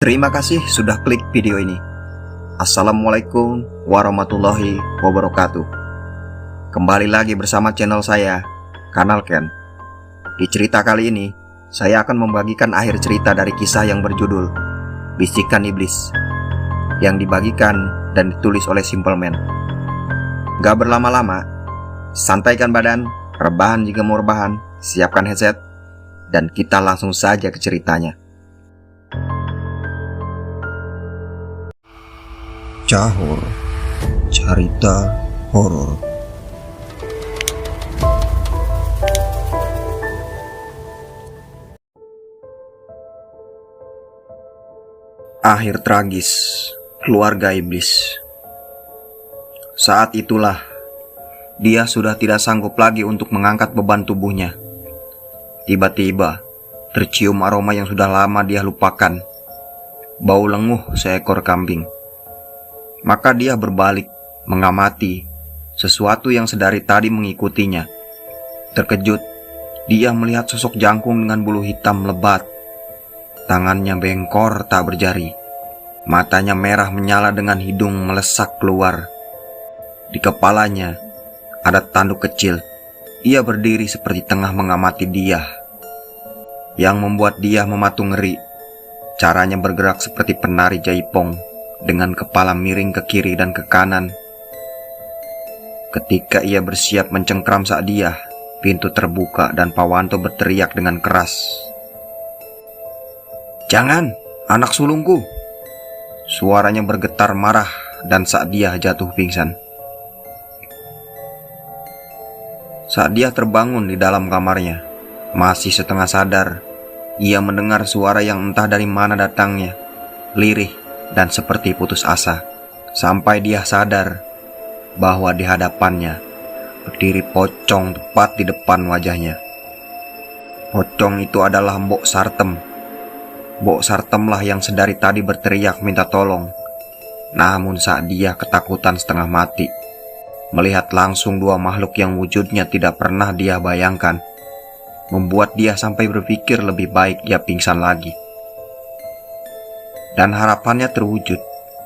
Terima kasih sudah klik video ini. Assalamualaikum warahmatullahi wabarakatuh. Kembali lagi bersama channel saya, Kanal Ken. Di cerita kali ini, saya akan membagikan akhir cerita dari kisah yang berjudul Bisikan Iblis, yang dibagikan dan ditulis oleh Simple Man. Gak berlama-lama, santaikan badan, rebahan jika mau rebahan, siapkan headset, dan kita langsung saja ke ceritanya. Cahor, cerita horor. Akhir tragis keluarga iblis. Saat itulah dia sudah tidak sanggup lagi untuk mengangkat beban tubuhnya. Tiba-tiba tercium aroma yang sudah lama dia lupakan. Bau lenguh seekor kambing. Maka dia berbalik mengamati sesuatu yang sedari tadi mengikutinya. Terkejut, dia melihat sosok jangkung dengan bulu hitam lebat. Tangannya bengkor tak berjari. Matanya merah menyala dengan hidung melesak keluar. Di kepalanya ada tanduk kecil. Ia berdiri seperti tengah mengamati dia. Yang membuat dia mematung ngeri, caranya bergerak seperti penari jaipong, dengan kepala miring ke kiri dan ke kanan. Ketika ia bersiap mencengkram dia, pintu terbuka dan Pawanto berteriak dengan keras. "Jangan, anak sulungku!" Suaranya bergetar marah dan dia jatuh pingsan. Saat dia terbangun di dalam kamarnya, masih setengah sadar, ia mendengar suara yang entah dari mana datangnya, lirih dan seperti putus asa, sampai dia sadar bahwa di hadapannya berdiri pocong tepat di depan wajahnya. Pocong itu adalah Mbok Sartem. Mbok Sartem lah yang sedari tadi berteriak minta tolong. Namun saat dia ketakutan setengah mati, melihat langsung dua makhluk yang wujudnya tidak pernah dia bayangkan, membuat dia sampai berpikir lebih baik dia pingsan lagi. Dan harapannya terwujud,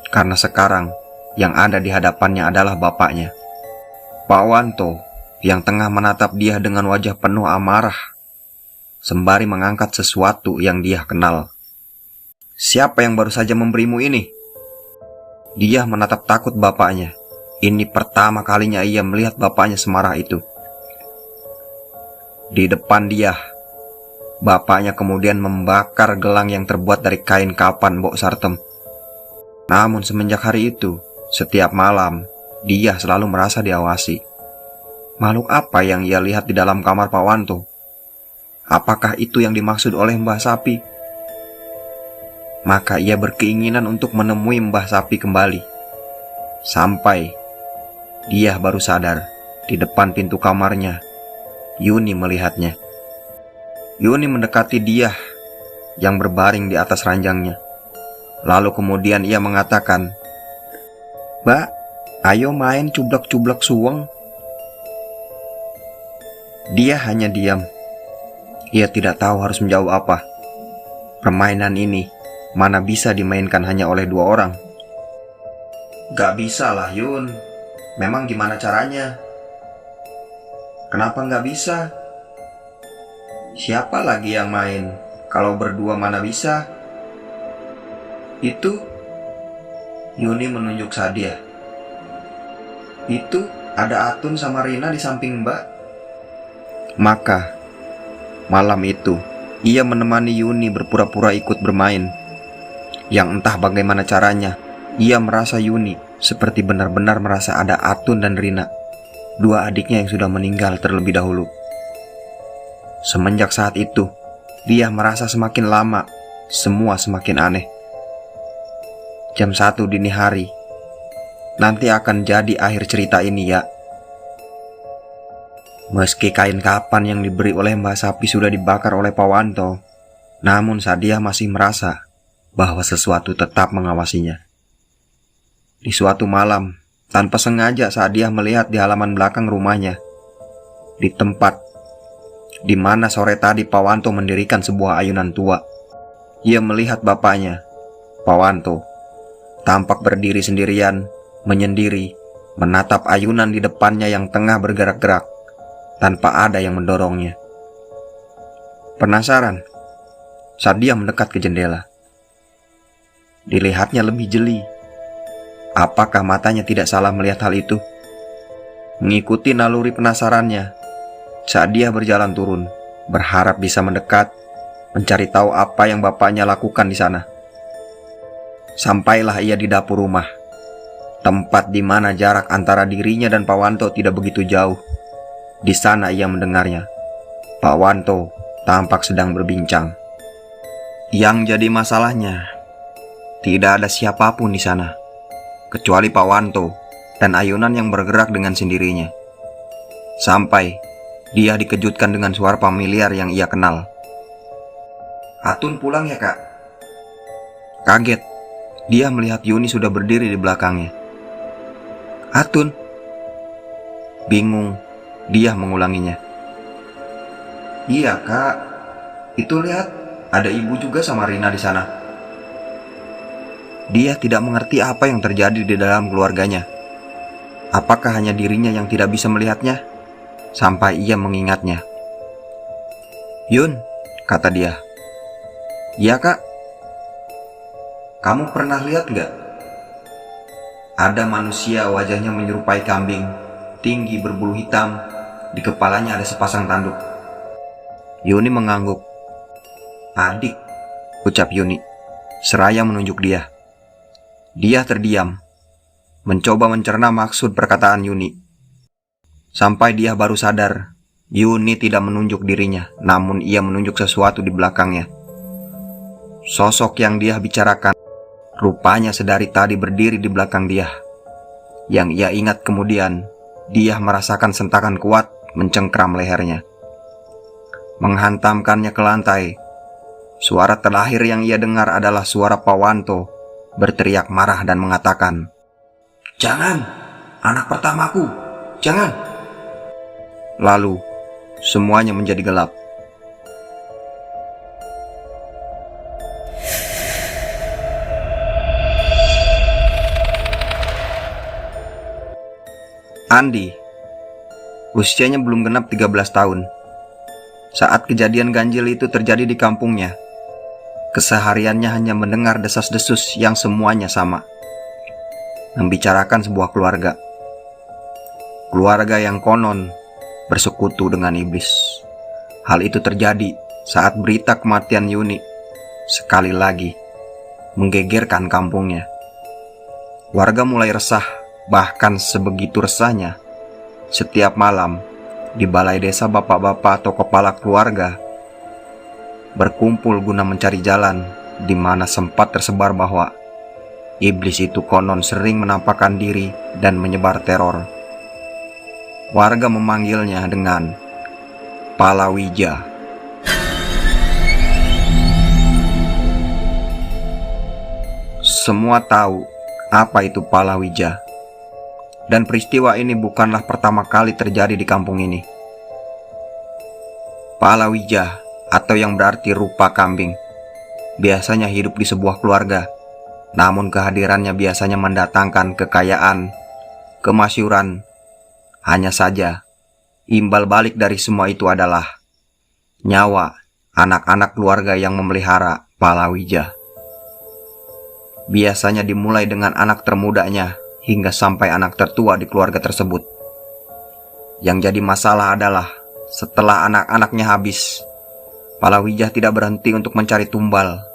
karena sekarang yang ada di hadapannya adalah bapaknya, Pawanto, yang tengah menatap dia dengan wajah penuh amarah, sembari mengangkat sesuatu yang dia kenal. "Siapa yang baru saja memberimu ini?" Dia menatap takut bapaknya. Ini pertama kalinya ia melihat bapaknya semarah itu. Di depan dia, bapaknya kemudian membakar gelang yang terbuat dari kain kapan Mbok Sartem. Namun semenjak hari itu, setiap malam, dia selalu merasa diawasi. Makhluk apa yang ia lihat di dalam kamar Pawanto? Apakah itu yang dimaksud oleh Mbah Sapi? Maka ia berkeinginan untuk menemui Mbah Sapi kembali. Sampai dia baru sadar, di depan pintu kamarnya, Yuni melihatnya. Yuni mendekati dia yang berbaring di atas ranjangnya. Lalu kemudian ia mengatakan, "Mbak, ayo main cublak-cublak suweng." Dia hanya diam. Ia tidak tahu harus menjawab apa. Permainan ini mana bisa dimainkan hanya oleh dua orang. "Gak bisa lah Yun. Memang gimana caranya?" "Kenapa gak bisa? Siapa lagi yang main? Kalau berdua mana bisa?" "Itu," Yuni menunjuk Sadia. "Itu ada Atun sama Rina di samping Mbak." Maka malam itu ia menemani Yuni berpura-pura ikut bermain. Yang entah bagaimana caranya, ia merasa Yuni seperti benar-benar merasa ada Atun dan Rina, dua adiknya yang sudah meninggal terlebih dahulu. Semenjak saat itu, dia merasa semakin lama, semua semakin aneh. Jam 1 dini hari, nanti akan jadi akhir cerita ini ya. Meski kain kapan yang diberi oleh Mbah Sapi sudah dibakar oleh Pawanto, namun Sadia masih merasa bahwa sesuatu tetap mengawasinya. Di suatu malam, tanpa sengaja Sadia melihat di halaman belakang rumahnya, di tempat di mana sore tadi Pawanto mendirikan sebuah ayunan tua. Ia melihat bapaknya Pawanto tampak berdiri sendirian, menyendiri, menatap ayunan di depannya yang tengah bergerak-gerak, tanpa ada yang mendorongnya. Penasaran saat dia mendekat ke jendela. Dilihatnya lebih jeli. Apakah matanya tidak salah melihat hal itu? Mengikuti naluri penasarannya, saat dia berjalan turun, berharap bisa mendekat, mencari tahu apa yang bapaknya lakukan di sana. Sampailah ia di dapur rumah, tempat di mana jarak antara dirinya dan Pawanto tidak begitu jauh. Di sana ia mendengarnya. Pawanto tampak sedang berbincang. Yang jadi masalahnya, tidak ada siapapun di sana, kecuali Pawanto dan ayunan yang bergerak dengan sendirinya. Sampai dia dikejutkan dengan suara familiar yang ia kenal. "Atun pulang ya, Kak?" Kaget, dia melihat Yuni sudah berdiri di belakangnya. "Atun?" Bingung, dia mengulanginya. "Iya, Kak. Itu lihat, ada ibu juga sama Rina di sana." Dia tidak mengerti apa yang terjadi di dalam keluarganya. Apakah hanya dirinya yang tidak bisa melihatnya? Sampai ia mengingatnya. "Yun," kata dia. "Iya, Kak." "Kamu pernah lihat gak? Ada manusia wajahnya menyerupai kambing, tinggi berbulu hitam, di kepalanya ada sepasang tanduk." Yuni mengangguk. "Adik," ucap Yuni, seraya menunjuk dia. Dia terdiam, mencoba mencerna maksud perkataan Yuni. Sampai dia baru sadar, Yuni tidak menunjuk dirinya, namun ia menunjuk sesuatu di belakangnya. Sosok yang dia bicarakan, rupanya sedari tadi berdiri di belakang dia. Yang ia ingat kemudian, dia merasakan sentakan kuat mencengkram lehernya, menghantamkannya ke lantai. Suara terakhir yang ia dengar adalah suara Pawanto berteriak marah dan mengatakan, "Jangan, anak pertamaku, jangan!" Lalu, semuanya menjadi gelap. Andi, usianya belum genap 13 tahun. Saat kejadian ganjil itu terjadi di kampungnya, kesehariannya hanya mendengar desas-desus yang semuanya sama, membicarakan sebuah keluarga. Keluarga yang konon bersekutu dengan iblis. Hal itu terjadi saat berita kematian Yuni sekali lagi menggegerkan kampungnya. Warga mulai resah, bahkan sebegitu resahnya, setiap malam di balai desa bapak-bapak atau kepala keluarga berkumpul guna mencari jalan di mana sempat tersebar bahwa iblis itu konon sering menampakkan diri dan menyebar teror. Warga memanggilnya dengan Palawija. Semua tahu apa itu Palawija, dan peristiwa ini bukanlah pertama kali terjadi di kampung ini. Palawija, atau yang berarti rupa kambing, biasanya hidup di sebuah keluarga, namun kehadirannya biasanya mendatangkan kekayaan, kemasyhuran. Hanya saja, imbal balik dari semua itu adalah nyawa anak-anak keluarga yang memelihara Palawija. Biasanya dimulai dengan anak termudanya hingga sampai anak tertua di keluarga tersebut. Yang jadi masalah adalah setelah anak-anaknya habis, Palawija tidak berhenti untuk mencari tumbal.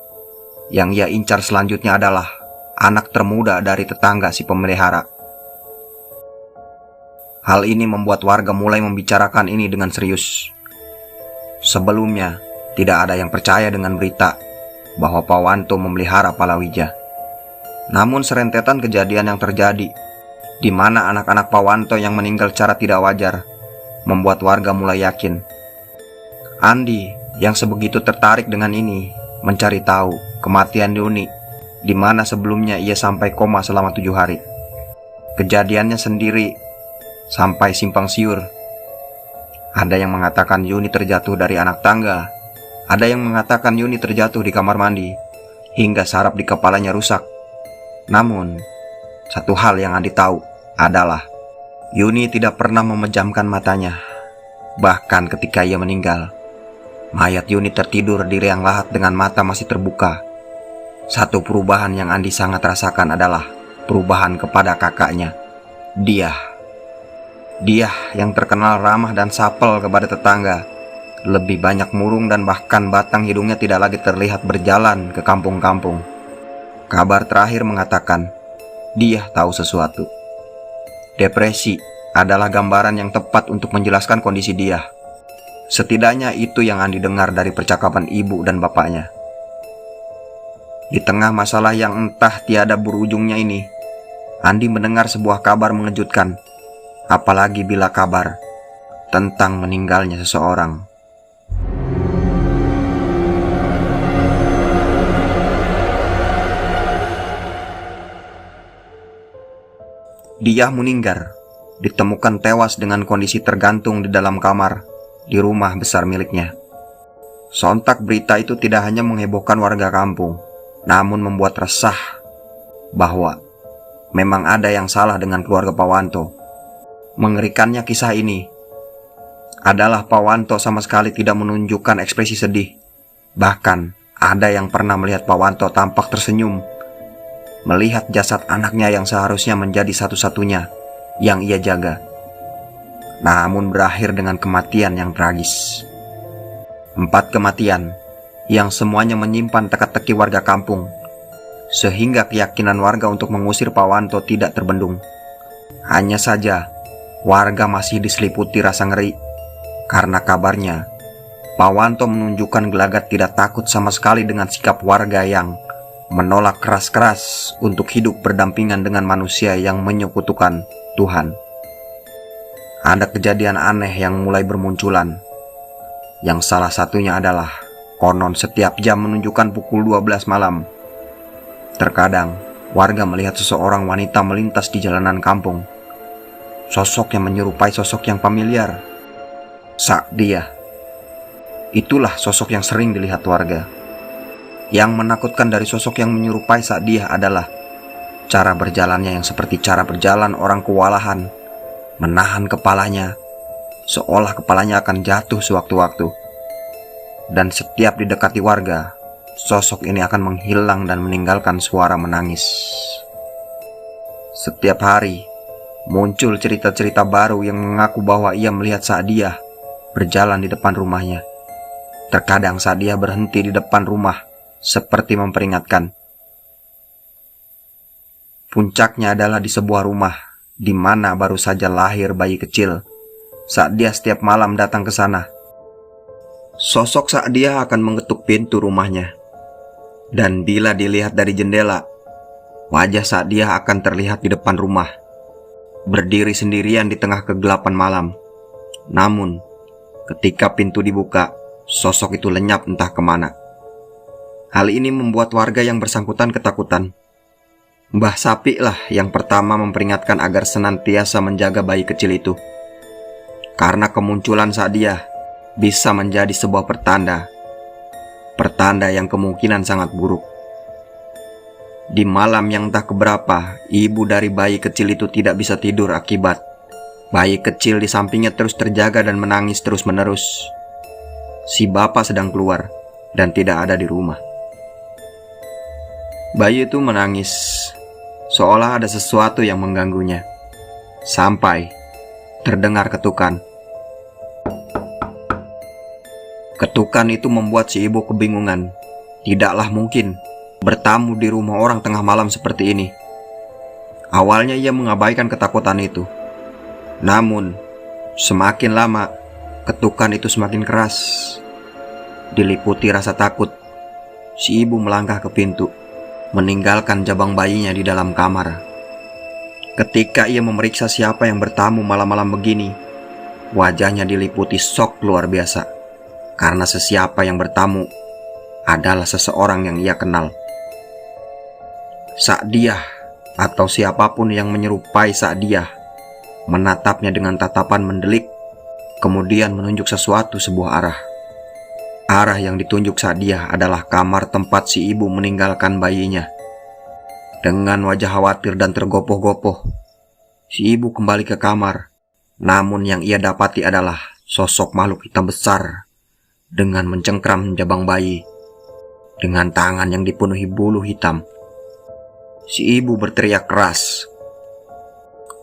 Yang ia incar selanjutnya adalah anak termuda dari tetangga si pemelihara. Hal ini membuat warga mulai membicarakan ini dengan serius. Sebelumnya, tidak ada yang percaya dengan berita bahwa Pawanto memelihara Palawija. Namun serentetan kejadian yang terjadi, di mana anak-anak Pawanto yang meninggal secara tidak wajar, membuat warga mulai yakin. Andi yang sebegitu tertarik dengan ini mencari tahu kematian Yuni, di mana sebelumnya ia sampai koma selama 7 hari. Kejadiannya sendiri sampai simpang siur. Ada yang mengatakan Yuni terjatuh dari anak tangga, ada yang mengatakan Yuni terjatuh di kamar mandi, hingga saraf di kepalanya rusak. Namun, satu hal yang Andi tahu adalah Yuni tidak pernah memejamkan matanya. Bahkan ketika ia meninggal, mayat Yuni tertidur di liang lahat dengan mata masih terbuka. Satu perubahan yang Andi sangat rasakan adalah perubahan kepada kakaknya. Dia yang terkenal ramah dan sapel kepada tetangga, lebih banyak murung dan bahkan batang hidungnya tidak lagi terlihat berjalan ke kampung-kampung. Kabar terakhir mengatakan dia tahu sesuatu. Depresi adalah gambaran yang tepat untuk menjelaskan kondisi dia. Setidaknya itu yang Andi dengar dari percakapan ibu dan bapaknya. Di tengah masalah yang entah tiada berujungnya ini, Andi mendengar sebuah kabar mengejutkan. Apalagi bila kabar tentang meninggalnya seseorang. Dia meninggal, ditemukan tewas dengan kondisi tergantung di dalam kamar di rumah besar miliknya. Sontak berita itu tidak hanya menghebohkan warga kampung, namun membuat resah bahwa memang ada yang salah dengan keluarga Pawanto. Mengerikannya kisah ini adalah Pawanto sama sekali tidak menunjukkan ekspresi sedih. Bahkan ada yang pernah melihat Pawanto tampak tersenyum melihat jasad anaknya yang seharusnya menjadi satu-satunya yang ia jaga, namun berakhir dengan kematian yang tragis. 4 kematian yang semuanya menyimpan teka-teki warga kampung, sehingga keyakinan warga untuk mengusir Pawanto tidak terbendung. Hanya saja warga masih diseliputi rasa ngeri karena kabarnya Pawanto menunjukkan gelagat tidak takut sama sekali dengan sikap warga yang menolak keras-keras untuk hidup berdampingan dengan manusia yang menyekutukan Tuhan. Ada kejadian aneh yang mulai bermunculan, yang salah satunya adalah konon setiap jam menunjukkan pukul 12 malam. Terkadang warga melihat seseorang wanita melintas di jalanan kampung. Sosok yang menyerupai sosok yang familiar. Dia. Itulah sosok yang sering dilihat warga. Yang menakutkan dari sosok yang menyerupai dia adalah cara berjalannya yang seperti cara berjalan orang kewalahan, menahan kepalanya, seolah kepalanya akan jatuh sewaktu-waktu. Dan setiap didekati warga, sosok ini akan menghilang dan meninggalkan suara menangis. Setiap hari muncul cerita-cerita baru yang mengaku bahwa ia melihat dia berjalan di depan rumahnya. Terkadang dia berhenti di depan rumah seperti memperingatkan. Puncaknya adalah di sebuah rumah di mana baru saja lahir bayi kecil. Dia setiap malam datang ke sana. Sosok dia akan mengetuk pintu rumahnya. Dan bila dilihat dari jendela, wajah dia akan terlihat di depan rumah, berdiri sendirian di tengah kegelapan malam. Namun, ketika pintu dibuka, sosok itu lenyap entah kemana. Hal ini membuat warga yang bersangkutan ketakutan. Mbah Sapi lah yang pertama memperingatkan agar senantiasa menjaga bayi kecil itu, karena kemunculan dia bisa menjadi sebuah pertanda yang kemungkinan sangat buruk. Di malam yang entah keberapa, ibu dari bayi kecil itu tidak bisa tidur akibat bayi kecil di sampingnya terus terjaga dan menangis terus-menerus. Si bapak sedang keluar dan tidak ada di rumah. Bayi itu menangis seolah ada sesuatu yang mengganggunya, sampai terdengar ketukan. Ketukan itu membuat si ibu kebingungan. Tidaklah mungkin bertamu di rumah orang tengah malam seperti ini. Awalnya ia mengabaikan ketakutan itu. Namun, semakin lama, ketukan itu semakin keras. Diliputi rasa takut, si ibu melangkah ke pintu, meninggalkan jabang bayinya di dalam kamar. Ketika ia memeriksa siapa yang bertamu malam-malam begini, wajahnya diliputi shock luar biasa, karena sesiapa yang bertamu adalah seseorang yang ia kenal. Dia atau siapapun yang menyerupai dia menatapnya dengan tatapan mendelik, kemudian menunjuk sesuatu sebuah arah. Arah yang ditunjuk Sadia adalah kamar tempat si ibu meninggalkan bayinya. Dengan wajah khawatir dan tergopoh-gopoh, si ibu kembali ke kamar. Namun yang ia dapati adalah sosok makhluk hitam besar dengan mencengkram jabang bayi dengan tangan yang dipenuhi bulu hitam. Si ibu berteriak keras,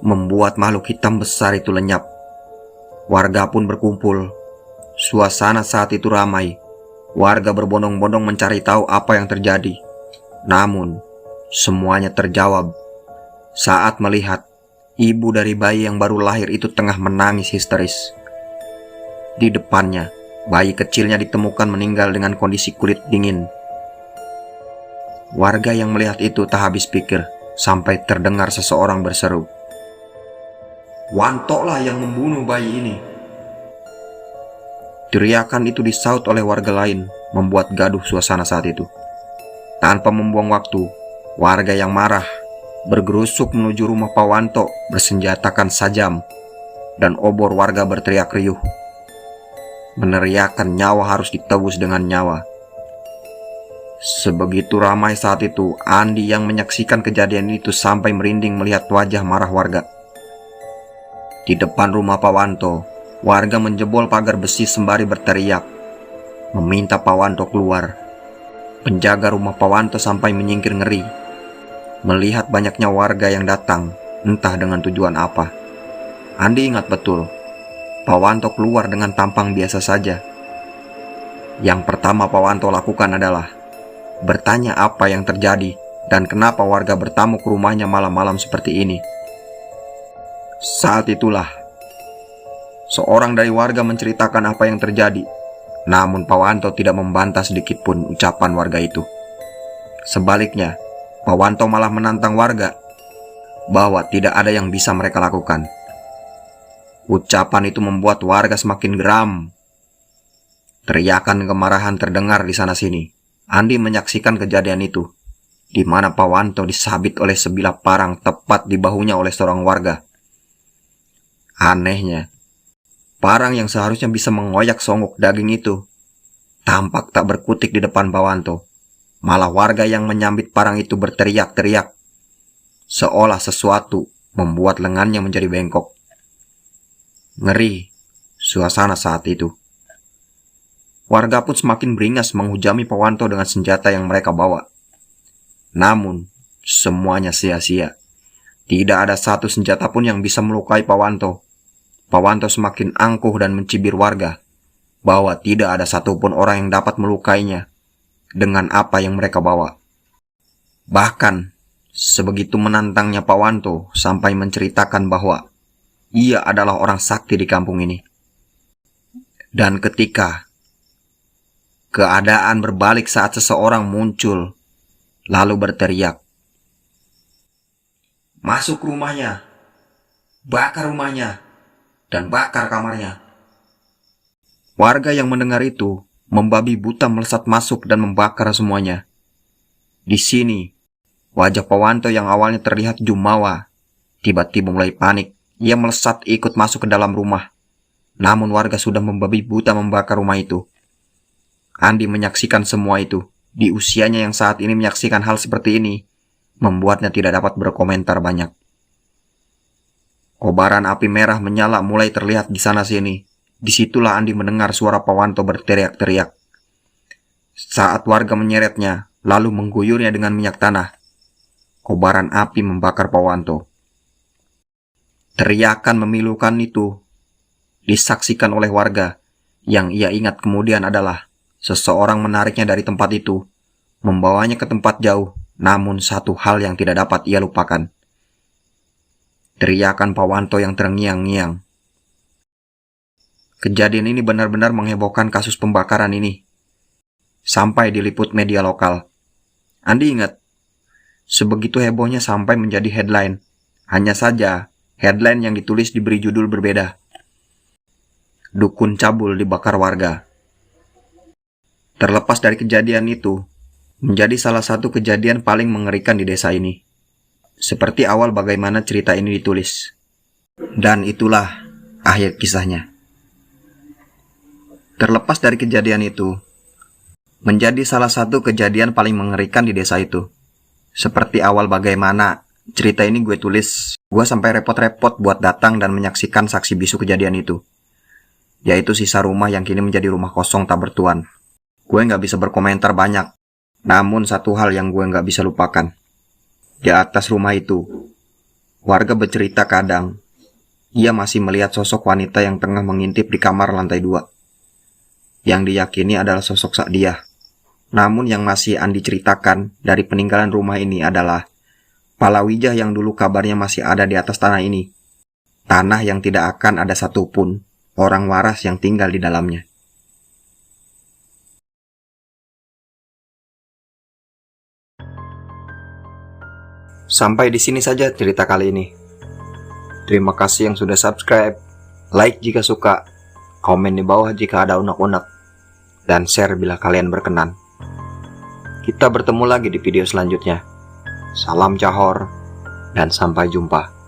membuat makhluk hitam besar itu lenyap. Warga pun berkumpul. Suasana saat itu ramai. Warga berbondong-bondong mencari tahu apa yang terjadi. Namun, semuanya terjawab saat melihat ibu dari bayi yang baru lahir itu tengah menangis histeris. Di depannya, bayi kecilnya ditemukan meninggal dengan kondisi kulit dingin. Warga yang melihat itu tak habis pikir sampai terdengar seseorang berseru, "Wanto lah yang membunuh bayi ini." Teriakan itu disaut oleh warga lain, membuat gaduh suasana saat itu. Tanpa membuang waktu, warga yang marah bergerusuk menuju rumah Pak Wanto bersenjatakan sajam, dan obor warga berteriak riuh, meneriakkan nyawa harus ditebus dengan nyawa. Sebegitu ramai saat itu, Andi yang menyaksikan kejadian itu sampai merinding melihat wajah marah warga. Di depan rumah Pak Wanto, warga menjebol pagar besi sembari berteriak, meminta Pak Wanto keluar. Penjaga rumah Pak Wanto sampai menyingkir ngeri melihat banyaknya warga yang datang, entah dengan tujuan apa. Andi ingat betul, Pak Wanto keluar dengan tampang biasa saja. Yang pertama Pak Wanto lakukan adalah bertanya apa yang terjadi dan kenapa warga bertamu ke rumahnya malam-malam seperti ini. Saat itulah seorang dari warga menceritakan apa yang terjadi. Namun Pak Wanto tidak membantah sedikit pun ucapan warga itu. Sebaliknya, Pak Wanto malah menantang warga bahwa tidak ada yang bisa mereka lakukan. Ucapan itu membuat warga semakin geram. Teriakan kemarahan terdengar di sana-sini. Andi menyaksikan kejadian itu, di mana Pak Wanto disabit oleh sebilah parang tepat di bahunya oleh seorang warga. Anehnya, parang yang seharusnya bisa mengoyak songok daging itu tampak tak berkutik di depan Pak Wanto. Malah warga yang menyambit parang itu berteriak-teriak, seolah sesuatu membuat lengannya menjadi bengkok. Ngeri suasana saat itu. Warga pun semakin beringas menghujami Pak Wanto dengan senjata yang mereka bawa. Namun, semuanya sia-sia. Tidak ada satu senjata pun yang bisa melukai Pak Wanto. Pak Wanto semakin angkuh dan mencibir warga bahwa tidak ada satupun orang yang dapat melukainya dengan apa yang mereka bawa. Bahkan, sebegitu menantangnya Pak Wanto sampai menceritakan bahwa ia adalah orang sakti di kampung ini. Dan ketika keadaan berbalik saat seseorang muncul, lalu berteriak, "Masuk rumahnya, bakar rumahnya, dan bakar kamarnya." Warga yang mendengar itu membabi buta melesat masuk dan membakar semuanya. Di sini, wajah Pak Wanto yang awalnya terlihat jumawa, tiba-tiba mulai panik. Ia melesat ikut masuk ke dalam rumah. Namun warga sudah membabi buta membakar rumah itu. Andi menyaksikan semua itu. Di usianya yang saat ini menyaksikan hal seperti ini, membuatnya tidak dapat berkomentar banyak. Kobaran api merah menyala mulai terlihat di sana-sini. Disitulah Andi mendengar suara Pak Wanto berteriak-teriak. Saat warga menyeretnya, lalu mengguyurnya dengan minyak tanah, kobaran api membakar Pak Wanto. Teriakan memilukan itu disaksikan oleh warga. Yang ia ingat kemudian adalah seseorang menariknya dari tempat itu, membawanya ke tempat jauh. Namun satu hal yang tidak dapat ia lupakan, teriakan Pak Wanto yang terngiang-ngiang. Kejadian ini benar-benar menghebohkan kasus pembakaran ini, sampai diliput media lokal. Andi ingat, sebegitu hebohnya sampai menjadi headline. Hanya saja, headline yang ditulis diberi judul berbeda. Dukun cabul dibakar warga. Terlepas dari kejadian itu, menjadi salah satu kejadian paling mengerikan di desa ini. Seperti awal bagaimana cerita ini ditulis. Dan itulah akhir kisahnya. Terlepas dari kejadian itu, menjadi salah satu kejadian paling mengerikan di desa itu. Seperti awal bagaimana cerita ini gue tulis, gue sampai repot-repot buat datang dan menyaksikan saksi bisu kejadian itu, yaitu sisa rumah yang kini menjadi rumah kosong tak bertuan. Gue nggak bisa berkomentar banyak, namun satu hal yang gue nggak bisa lupakan. Di atas rumah itu, warga bercerita kadang, ia masih melihat sosok wanita yang tengah mengintip di kamar lantai 2. Yang diyakini adalah sosok Sakdiah. Namun yang masih Andi ceritakan dari peninggalan rumah ini adalah Palawijah yang dulu kabarnya masih ada di atas tanah ini. Tanah yang tidak akan ada satupun orang waras yang tinggal di dalamnya. Sampai di sini saja cerita kali ini. Terima kasih yang sudah subscribe, like jika suka, komen di bawah jika ada unek-unek, dan share bila kalian berkenan. Kita bertemu lagi di video selanjutnya. Salam cahor, dan sampai jumpa.